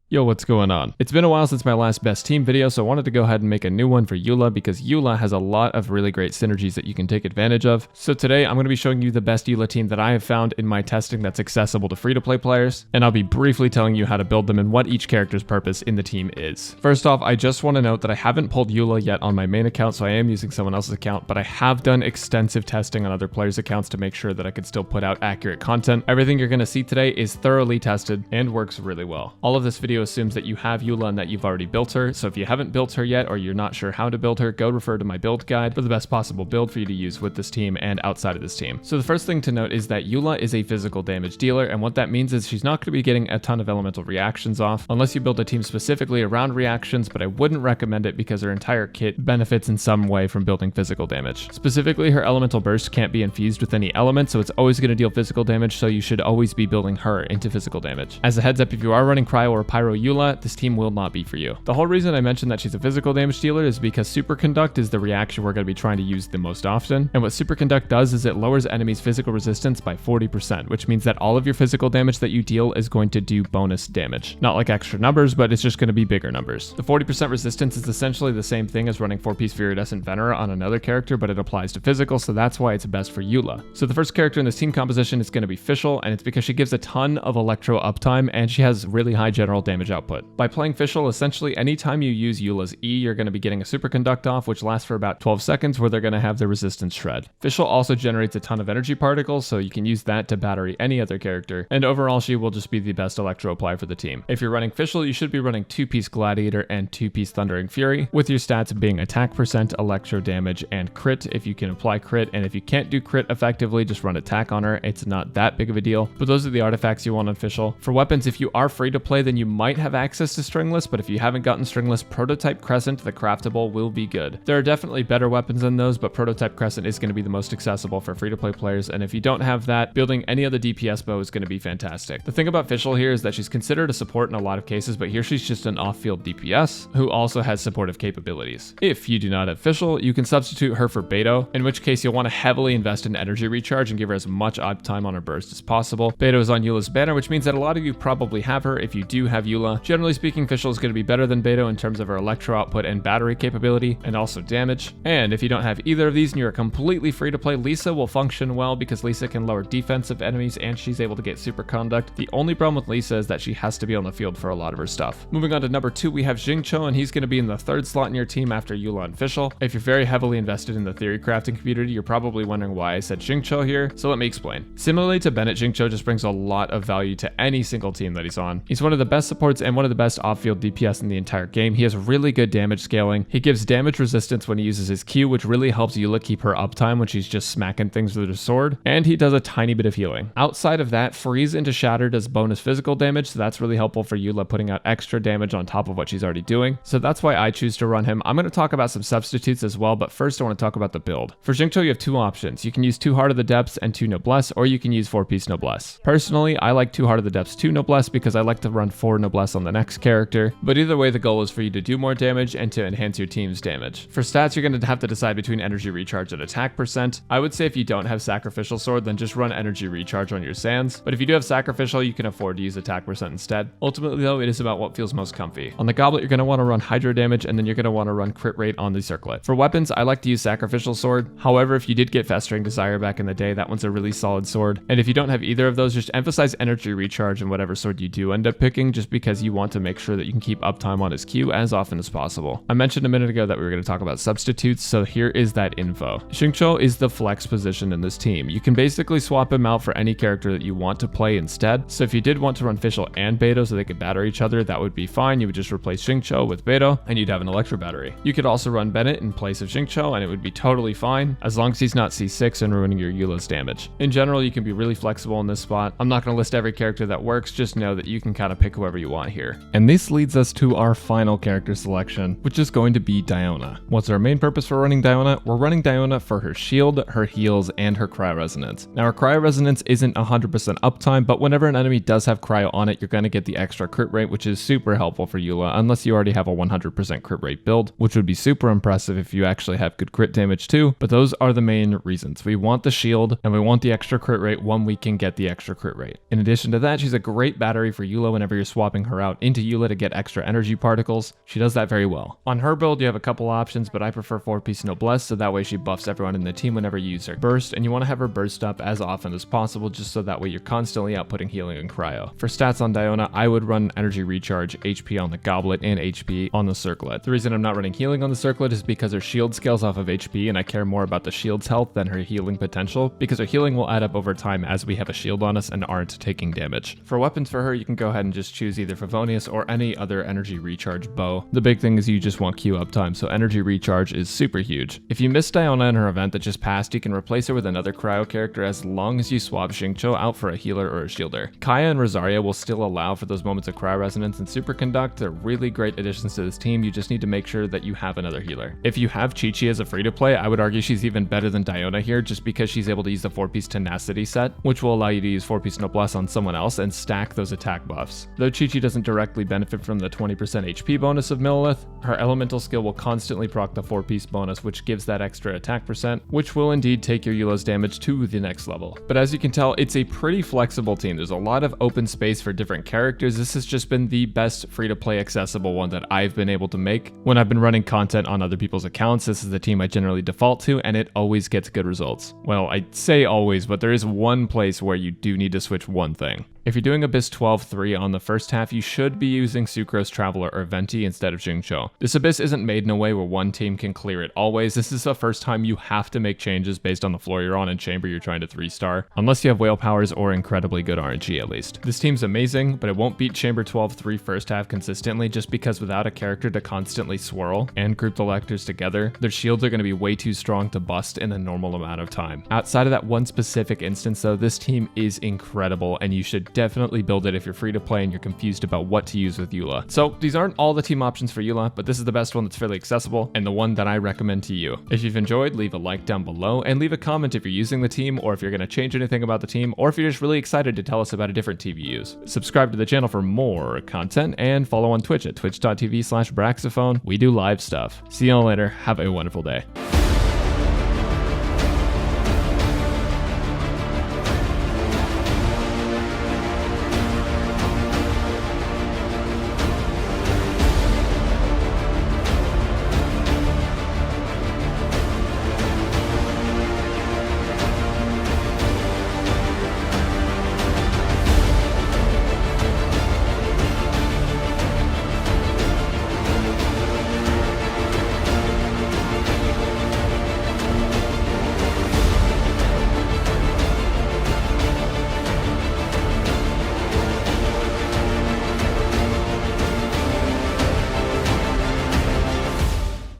Yo, what's going on? It's been a while since my last best team video, so I wanted to go ahead and make a new one for Eula because Eula has a lot of really great synergies that you can take advantage of. So today I'm going to be showing you the best Eula team that I have found in my testing that's accessible to free-to-play players, and I'll be briefly telling you how to build them and what each character's purpose in the team is. First off, I just want to note that I haven't pulled Eula yet on my main account, so I am using someone else's account, but I have done extensive testing on other players' accounts to make sure that I could still put out accurate content. Everything you're going to see today is thoroughly tested and works really well. All of this video assumes that you have Eula and that you've already built her, so if you haven't built her yet or you're not sure how to build her, go refer to my build guide for the best possible build for you to use with this team and outside of this team. So the first thing to note is that Eula is a physical damage dealer, and what that means is she's not going to be getting a ton of elemental reactions off unless you build a team specifically around reactions, but I wouldn't recommend it because her entire kit benefits in some way from building physical damage. Specifically, her elemental burst can't be infused with any element, so it's always going to deal physical damage, so you should always be building her into physical damage. As a heads up, if you are running Cryo or Pyro Eula, this team will not be for you. The whole reason I mentioned that she's a physical damage dealer is because Superconduct is the reaction we're going to be trying to use the most often, and what Superconduct does is it lowers enemies' physical resistance by 40%, which means that all of your physical damage that you deal is going to do bonus damage. Not like extra numbers, but it's just going to be bigger numbers. The 40% resistance is essentially the same thing as running 4-piece Viridescent Venera on another character, but it applies to physical, so that's why it's best for Eula. So the first character in this team composition is going to be Fischl, and it's because she gives a ton of electro uptime and she has really high general damage output. By playing Fischl, essentially anytime you use Eula's E, you're going to be getting a Superconduct off, which lasts for about 12 seconds, where they're going to have their resistance shred. Fischl also generates a ton of energy particles, so you can use that to battery any other character, and overall she will just be the best electro apply for the team. If you're running Fischl, you should be running 2-piece Gladiator and 2-piece Thundering Fury, with your stats being attack percent, electro damage, and crit if you can apply crit, and if you can't do crit effectively, just run attack on her. It's not that big of a deal, but those are the artifacts you want on Fischl. For weapons, if you are free to play, then you might have access to Stringless, but if you haven't gotten Stringless, Prototype Crescent, the craftable, will be good. There are definitely better weapons than those, but Prototype Crescent is going to be the most accessible for free-to-play players, and if you don't have that, building any other DPS bow is going to be fantastic. The thing about Fischl here is that she's considered a support in a lot of cases, but here she's just an off-field DPS who also has supportive capabilities. If you do not have Fischl, you can substitute her for Beto, in which case you'll want to heavily invest in energy recharge and give her as much uptime on her burst as possible. Beto is on Eula's banner, which means that a lot of you probably have her if you do have Eula. Generally speaking, Fischl is going to be better than Beto in terms of her electro output and battery capability, and also damage. And if you don't have either of these and you're completely free to play, Lisa will function well because Lisa can lower defensive enemies and she's able to get Superconduct. The only problem with Lisa is that she has to be on the field for a lot of her stuff. Moving on to number 2, we have Xingqiu, and he's going to be in the 3rd slot in your team after Eula and Fischl. If you're very heavily invested in the theory crafting community, you're probably wondering why I said Xingqiu here, so let me explain. Similarly to Bennett, Xingqiu just brings a lot of value to any single team that he's on. He's one of the best supports and one of the best off-field DPS in the entire game. He has really good damage scaling. He gives damage resistance when he uses his Q, which really helps Eula keep her uptime when she's just smacking things with her sword, and he does a tiny bit of healing. Outside of that, Freeze into Shatter does bonus physical damage, so that's really helpful for Eula, putting out extra damage on top of what she's already doing, so that's why I choose to run him. I'm going to talk about some substitutes as well, but first I want to talk about the build. For Xingqiu, you have 2 options. You can use 2 Heart of the Depths and 2 Noblesse, or you can use 4-piece Noblesse. Personally, I like 2 Heart of the Depths, 2 Noblesse, because I like to run 4 Noblesse on the next character, but either way, the goal is for you to do more damage and to enhance your team's damage. For stats, you're going to have to decide between energy recharge and attack percent. I would say if you don't have Sacrificial Sword, then just run energy recharge on your Sands, but if you do have Sacrificial, you can afford to use attack percent instead. Ultimately though, it is about what feels most comfy. On the Goblet, you're going to want to run Hydro damage, and then you're going to want to run crit rate on the Circlet. For weapons, I like to use Sacrificial Sword. However, if you did get Festering Desire back in the day, that one's a really solid sword, and if you don't have either of those, just emphasize energy recharge in whatever sword you do end up picking, just because you want to make sure that you can keep uptime on his Q as often as possible. I mentioned a minute ago that we were going to talk about substitutes, so here is that info. Xingqiu is the flex position in this team. You can basically swap him out for any character that you want to play instead, so if you did want to run Fischl and Beto so they could batter each other, that would be fine. You would just replace Xingqiu with Beto, and you'd have an electro battery. You could also run Bennett in place of Xingqiu, and it would be totally fine, as long as he's not C6 and ruining your Eula's damage. In general, you can be really flexible in this spot. I'm not going to list every character that works, just know that you can kind of pick whoever you want here. And this leads us to our final character selection, which is going to be Diona. What's our main purpose for running Diona? We're running Diona for her shield, her heals, and her Cryo Resonance. Now, her Cryo Resonance isn't 100% uptime, but whenever an enemy does have Cryo on it, you're going to get the extra crit rate, which is super helpful for Eula, unless you already have a 100% crit rate build, which would be super impressive if you actually have good crit damage too. But those are the main reasons. We want the shield, and we want the extra crit rate when we can get the extra crit rate. In addition to that, she's a great battery for Eula whenever you're swapping swapping her out into Eula to get extra energy particles. She does that very well. On her build, you have a couple options, but I prefer 4-piece Noblesse, so that way she buffs everyone in the team whenever you use her burst, and you want to have her burst up as often as possible, just so that way you're constantly outputting healing and cryo. For stats on Diona, I would run energy recharge, HP on the goblet, and HP on the circlet. The reason I'm not running healing on the circlet is because her shield scales off of HP, and I care more about the shield's health than her healing potential, because her healing will add up over time as we have a shield on us and aren't taking damage. For weapons for her, you can go ahead and just choose either Favonius or any other energy recharge bow. The big thing is you just want Q uptime, so energy recharge is super huge. If you miss Diona in her event that just passed, you can replace her with another cryo character as long as you swap Xingqiu out for a healer or a shielder. Kaya and Rosaria will still allow for those moments of cryo resonance and superconduct. They're really great additions to this team. You just need to make sure that you have another healer. If you have Chi-Chi as a free to play, I would argue she's even better than Diona here, just because she's able to use the 4-piece tenacity set, which will allow you to use 4-piece Noblesse on someone else and stack those attack buffs. Though Chi-Chi doesn't directly benefit from the 20% HP bonus of Millilith, her elemental skill will constantly proc the 4-piece bonus, which gives that extra attack percent, which will indeed take your Eula's damage to the next level. But as you can tell, it's a pretty flexible team. There's a lot of open space for different characters. This has just been the best free-to-play accessible one that I've been able to make. When I've been running content on other people's accounts, this is the team I generally default to, and it always gets good results. Well, I say always, but there is one place where you do need to switch one thing. If you're doing Abyss 12-3 on the first half, you should be using Sucrose Traveler or Venti instead of Xingqiu. This Abyss isn't made in a way where one team can clear it always. This is the first time you have to make changes based on the floor you're on and chamber you're trying to 3-star, unless you have whale powers or incredibly good RNG at least. This team's amazing, but it won't beat Chamber 12-3 first half consistently, just because without a character to constantly swirl and group the lectors together, their shields are going to be way too strong to bust in a normal amount of time. Outside of that one specific instance though, this team is incredible, and you should definitely build it if you're free to play and you're confused about what to use with Eula. So these aren't all the team options for Eula, but this is the best one that's fairly accessible and the one that I recommend to you. If you've enjoyed, leave a like down below and leave a comment if you're using the team, or if you're going to change anything about the team, or if you're just really excited to tell us about a different team you use. Subscribe to the channel for more content and follow on Twitch at twitch.tv/Braxophone. We do live stuff. See you all later. Have a wonderful day.